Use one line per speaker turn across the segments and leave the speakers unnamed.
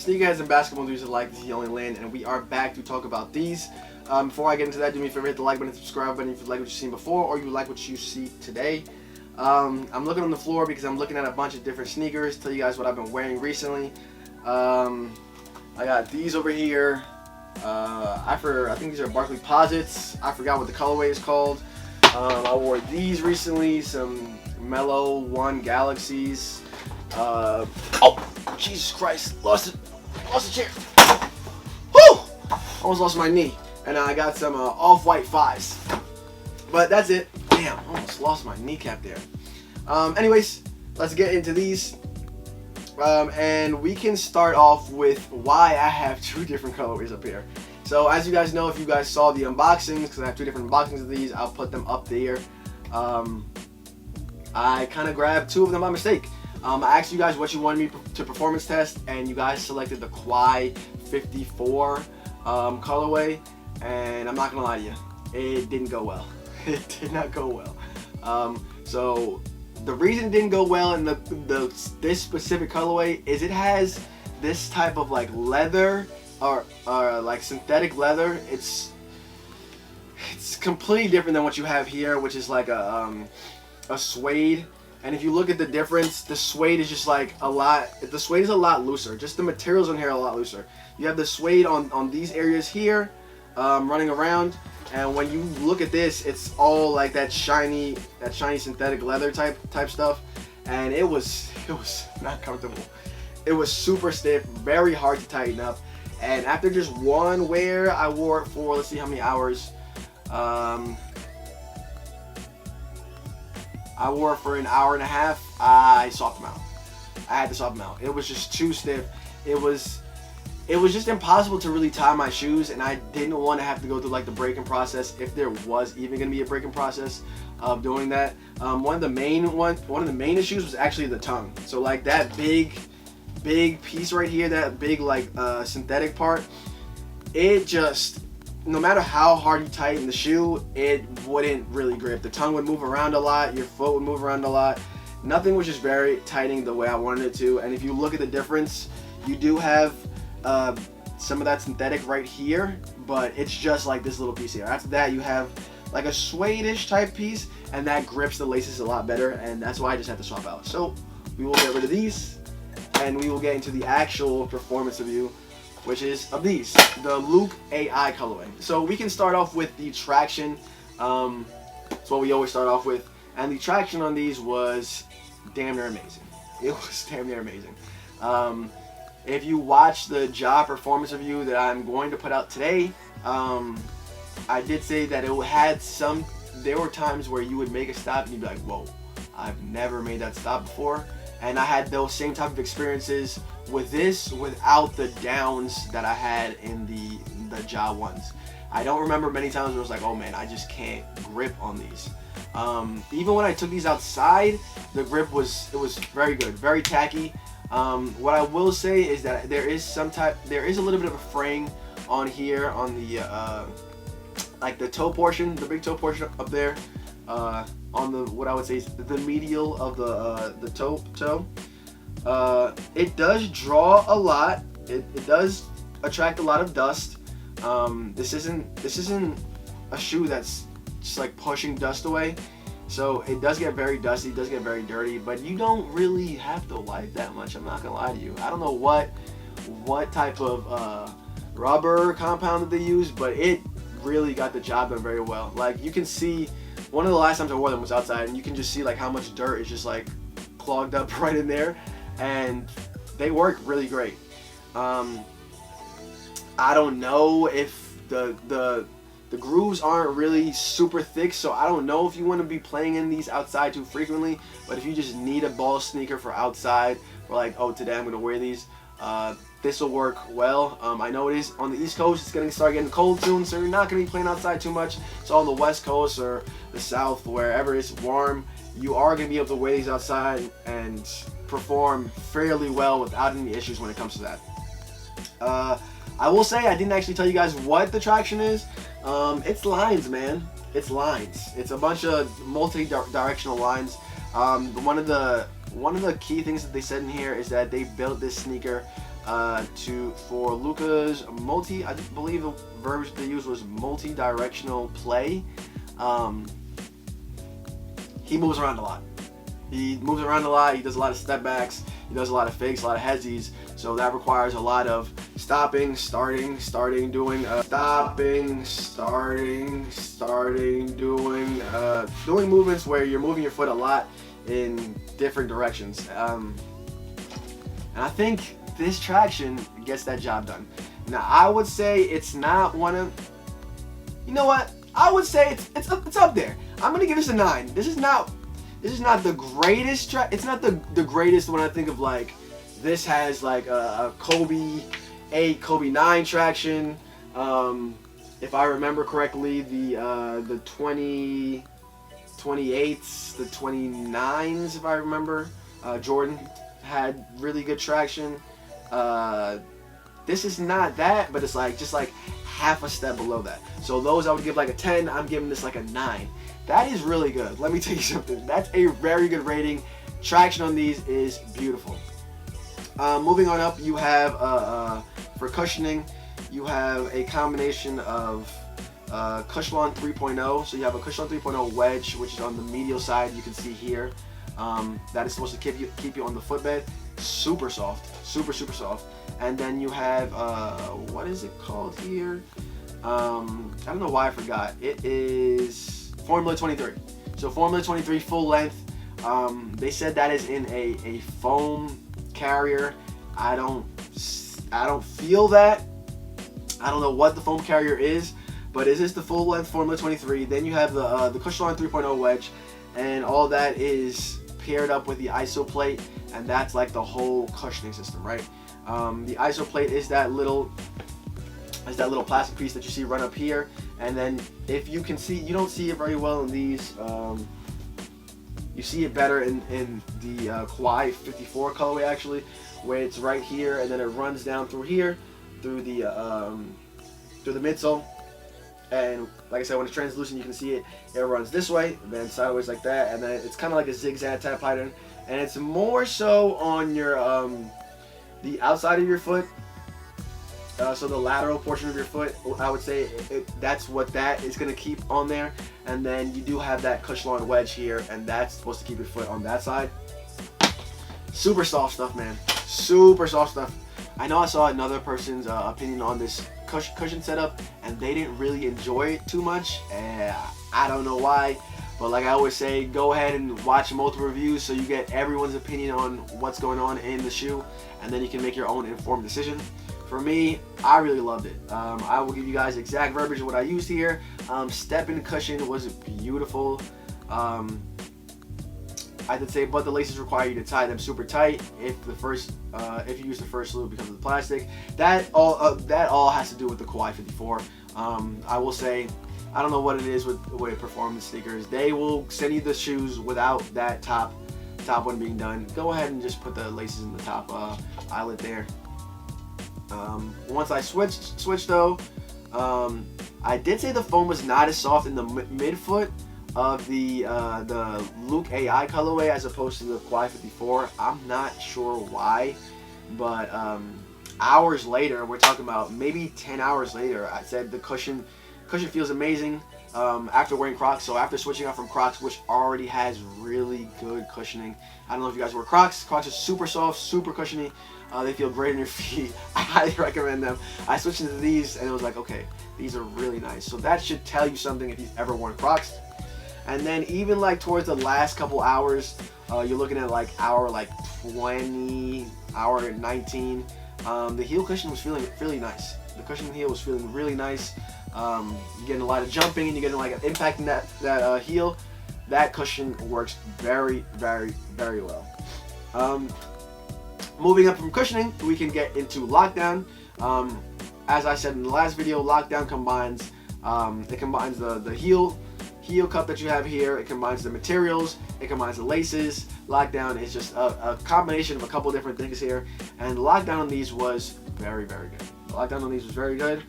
Sneakerheads and basketball news alike, this is the only land, and we are back to talk about these. Before I get into that, do me a favor, hit the like button, subscribe button if you like what you've seen before or you like what you see today. I'm looking on the floor because I'm looking at a bunch of different sneakers, tell you guys what I've been wearing recently. I got these over here. I think these are Barkley Posits. I forgot what the colorway is called. I wore these recently, some Mellow 1 Galaxies. Oh, Jesus Christ, lost the chair. Whew! Almost lost my knee. And I got some off-white 5s. But that's it. Damn, almost lost my kneecap there. Anyways, let's get into these. And we can start off with why I have two different colorways up here. So as you guys know, if you guys saw the unboxings, because I have two different unboxings of these, I'll put them up there. I kind of grabbed two of them by mistake. I asked you guys what you wanted me to performance test, and you guys selected the Quai 54 colorway, and I'm not gonna lie to you, it didn't go well. It did not go well. So the reason it didn't go well in this specific colorway is it has this type of like leather or like synthetic leather. It's completely different than what you have here, which is like a suede. And if you look at the difference, the suede is just like the suede is a lot looser. Just the materials in here are a lot looser. You have the suede on these areas here, running around, and when you look at this, it's all like that shiny synthetic leather type stuff, and it was not comfortable. It was super stiff, very hard to tighten up, and after just one wear, I wore it for, let's see how many hours. I wore it for an hour and a half. I swapped them out. I had to swap them out. It was just too stiff. It was just impossible to really tie my shoes, and I didn't want to have to go through like the breaking process if there was even going to be a breaking process of doing that. One of the main issues was actually the tongue. So like that big piece right here, that big like synthetic part, it just, no matter how hard you tighten the shoe, it wouldn't really grip. The tongue would move around a lot, your foot would move around a lot. Nothing was just very tightening the way I wanted it to. And if you look at the difference, you do have some of that synthetic right here, but it's just like this little piece here. After that, you have like a suede-ish type piece, and that grips the laces a lot better, and that's why I just have to swap out. So we will get rid of these, and we will get into the actual performance review, which is of these, the Luka AI colorway. So we can start off with the traction. That's what we always start off with. And the traction on these was damn near amazing. It was damn near amazing. If you watch the Ja performance review that I'm going to put out today, I did say that it had there were times where you would make a stop and you'd be like, whoa, I've never made that stop before. And I had those same type of experiences with this without the downs that I had in the Ja ones. I don't remember many times where it was like, oh man, I just can't grip on these. Even when I took these outside, the grip was very good, very tacky. What I will say is that there is a little bit of a fraying on here on the like the toe portion, the big toe portion up there, on the, what I would say is the medial of the toe. It does draw a lot. It does attract a lot of dust. This isn't a shoe that's just like pushing dust away. So it does get very dusty, it does get very dirty, but you don't really have to wipe that much, I'm not gonna lie to you. I don't know what type of rubber compound that they use, but it really got the job done very well. Like you can see, one of the last times I wore them was outside, and you can just see like how much dirt is just like clogged up right in there, and they work really great. I don't know if the grooves aren't really super thick, so I don't know if you want to be playing in these outside too frequently, but if you just need a ball sneaker for outside, or like, oh, today I'm going to wear these, this will work well. I know it is on the East Coast, it's going to start getting cold soon, so you're not going to be playing outside too much. So on the West Coast or the South, wherever it's warm, you are going to be able to wear these outside and perform fairly well without any issues when it comes to that. I will say, I didn't actually tell you guys what the traction is. It's lines, man. It's lines. It's a bunch of multi-directional lines. One of the key things that they said in here is that they built this sneaker for Luka's I believe the verbiage they used was multi-directional play. He moves around a lot. He moves around a lot. He does a lot of step backs. He does a lot of fakes, a lot of headzies. So that requires a lot of stopping, starting, doing doing movements where you're moving your foot a lot in different directions. And I think this traction gets that job done. Now I would say it's not one of, you know what? I would say it's up there. I'm gonna give this a 9. This is not the greatest track. It's not the greatest when I think of like this has like a Kobe 8, Kobe 9 traction. If I remember correctly, the 28s, the 29s, if I remember, Jordan had really good traction. This is not that, but it's like just like half a step below that. So those I would give like a 10. I'm giving this like a 9. That is really good. Let me tell you something. That's a very good rating. Traction on these is beautiful. Moving on up, you have for cushioning, you have a combination of Cushlon 3.0. So you have a Cushlon 3.0 wedge, which is on the medial side. You can see here. That is supposed to keep you on the footbed. Super soft, super soft. And then you have what is it called here? I don't know why I forgot. It is Formula 23. So Formula 23 full length. They said that is in a foam carrier. I don't feel that. I don't know what the foam carrier is, but is this the full length Formula 23? Then you have the Cushlon 3.0 wedge, and all that is paired up with the ISO plate, and that's like the whole cushioning system, right? The ISO plate is that little plastic piece that you see run up here, and then if you can see, you don't see it very well in these. You see it better in the Kawhi 54 colorway actually, where it's right here, and then it runs down through here, through the midsole. And like I said, when it's translucent, you can see it. It runs this way, then sideways like that, and then it's kind of like a zigzag type pattern. And it's more so on your the outside of your foot. So the lateral portion of your foot, I would say that's what that is going to keep on there. And then you do have that Cushlon wedge here, and that's supposed to keep your foot on that side. Super soft stuff, man. Super soft stuff. I know I saw another person's opinion on this cushion setup, and they didn't really enjoy it too much. I don't know why, but like I always say, go ahead and watch multiple reviews so you get everyone's opinion on what's going on in the shoe, and then you can make your own informed decision. For me, I really loved it. I will give you guys exact verbiage of what I used here. Step-in cushion was beautiful. I did say, but the laces require you to tie them super tight if you use the first loop because of the plastic. That all has to do with the Kawhi 54. I will say, I don't know what it is with performance sneakers. They will send you the shoes without that top one being done. Go ahead and just put the laces in the top eyelet there. Once I switched though, I did say the foam was not as soft in the midfoot of the Luke AI colorway as opposed to the Kawhi 54. I'm not sure why, but hours later, we're talking about maybe 10 hours later, I said the cushion feels amazing after wearing Crocs. So after switching out from Crocs, which already has really good cushioning. I don't know if you guys wear Crocs. Crocs are super soft, super cushiony. They feel great on your feet. I highly recommend them. I switched into these and it was like, okay, these are really nice. So that should tell you something if you've ever worn Crocs. And then even like towards the last couple hours, you're looking at like hour 20, hour 19. The heel cushion was feeling really nice. The cushion heel was feeling really nice. You're getting a lot of jumping and you're getting like an impact in that heel. That cushion works very, very, very well. Moving up from cushioning, we can get into lockdown. As I said in the last video, lockdown combines the heel cup that you have here. It combines the materials. It combines the laces. Lockdown is just a combination of a couple different things here. And the lockdown on these was very, very good. The lockdown on these was very good.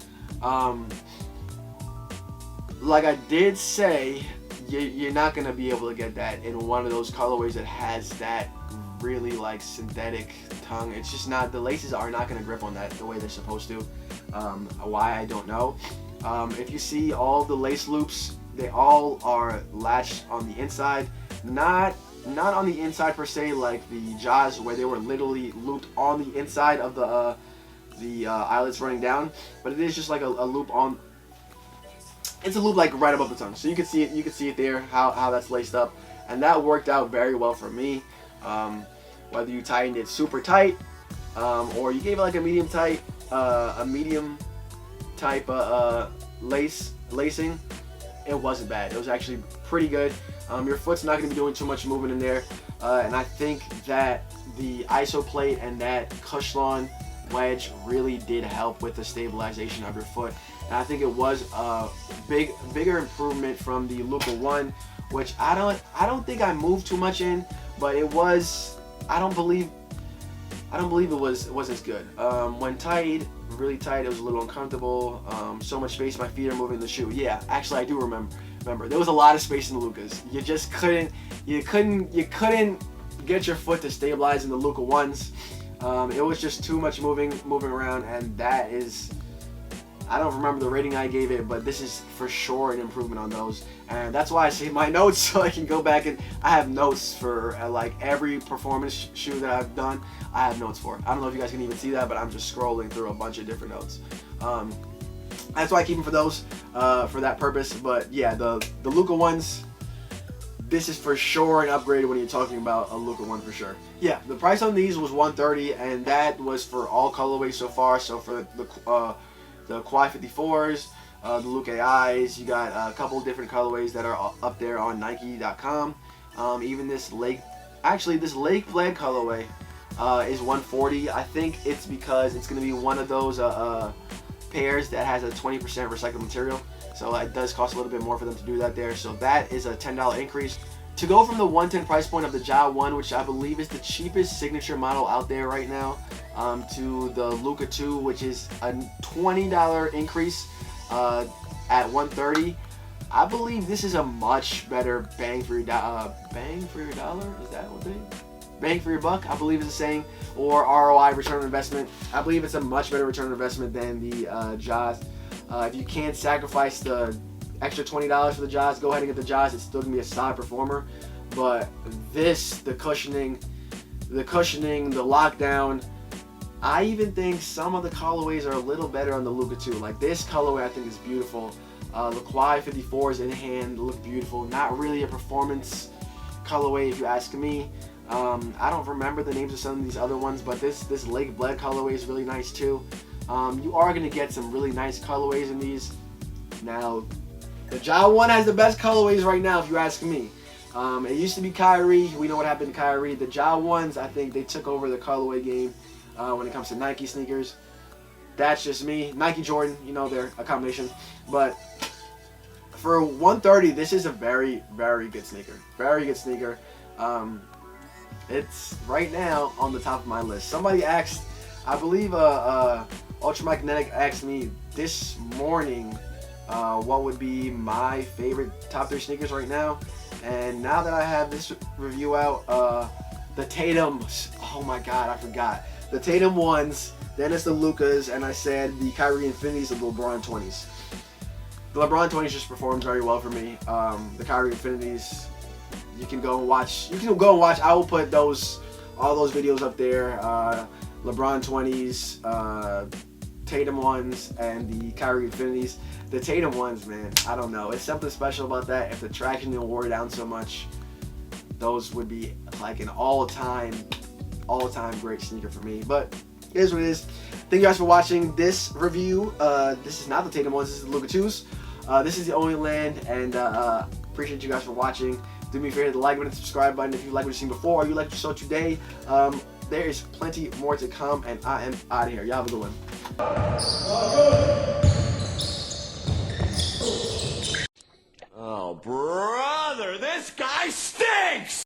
Like I did say, you're not going to be able to get that in one of those colorways that has that really like synthetic tongue. It's just not, the laces are not going to grip on that the way they're supposed to. Why, I don't know. If you see all the lace loops, they all are latched on the inside. Not on the inside per se, like the Jaws, where they were literally looped on the inside of the eyelets running down, but it is just like a loop on. It's a loop like right above the tongue, so you can see it. You can see it there how that's laced up, and that worked out very well for me. Whether you tightened it super tight, or you gave it like a medium tight, a medium type lacing, it wasn't bad. It was actually pretty good. Your foot's not going to be doing too much movement in there, and I think that the ISO plate and that Cushlon wedge really did help with the stabilization of your foot. And I think it was a bigger improvement from the Luka 1, which I don't think I moved too much in, but it was, I don't believe it was as good. When tied, really tight, it was a little uncomfortable. So much space, my feet are moving in the shoe. Yeah, actually I do remember there was a lot of space in the Lukas. You just couldn't get your foot to stabilize in the Luka 1s. It was just too much moving around, and that is, I don't remember the rating I gave it, but this is for sure an improvement on those. And that's why I save my notes, so I can go back and I have notes for like every performance shoe that I've done. I have notes for. I don't know if you guys can even see that, but I'm just scrolling through a bunch of different notes. That's why I keep them for those, for that purpose. But yeah, the Luka 1s, this is for sure an upgrade when you're talking about a Luka 1 for sure. Yeah, the price on these was $130, and that was for all colorways so far. So for the Quad 54s, the Luka AIs, you got a couple different colorways that are up there on Nike.com. Even this Lake Blade colorway is $140. I think it's because it's going to be one of those pairs that has a 20% recycled material. So it does cost a little bit more for them to do that there. So that is a $10 increase. To go from the $110 price point of the Ja 1, which I believe is the cheapest signature model out there right now, to the Luka 2, which is a $20 increase at $130, I believe this is a much better bang for your dollar. Is that what they? Bang for your buck, I believe is the saying, or ROI, return on investment. I believe it's a much better return on investment than the Jaws. If you can't sacrifice the extra $20 for the Jaws, go ahead and get the Jaws. It's still gonna be a solid performer. But this, the cushioning, the lockdown, I even think some of the colorways are a little better on the Luka 2. Like this colorway I think is beautiful. The Quad 54s in hand look beautiful. Not really a performance colorway if you ask me. I don't remember the names of some of these other ones, but this Lake Bled colorway is really nice too. You are going to get some really nice colorways in these. Now, the Ja 1 has the best colorways right now if you ask me. It used to be Kyrie. We know what happened to Kyrie. The Ja 1s, I think they took over the colorway game when it comes to Nike sneakers. That's just me. Nike Jordan, you know, they're a combination. But for $130, this is a very, very good sneaker. Very good sneaker. It's right now on the top of my list. Somebody asked, I believe Ultramagnetic asked me this morning what would be my favorite top 3 sneakers right now. And now that I have this review out, the Tatums, oh my god, I forgot. The Tatum 1s, then it's the Lukas, and I said the Kyrie Infinities and the LeBron 20s. The LeBron 20s just performs very well for me. The Kyrie Infinities, you can go and watch. I will put all those videos up there. LeBron 20s, Tatum 1s, and the Kyrie Infinities. The Tatum 1s, man, I don't know. It's something special about that. If the traction didn't wear down so much, those would be like an all-time great sneaker for me. But it is what it is. Thank you guys for watching this review. This is not the Tatum 1s. This is the Luka 2s. This is the Only Land, and appreciate you guys for watching. Do me a favor, hit the like button and subscribe button if you like what you've seen before or you like what you saw today. There is plenty more to come, and I am out of here. Y'all have a good one.
Oh, brother, this guy stinks!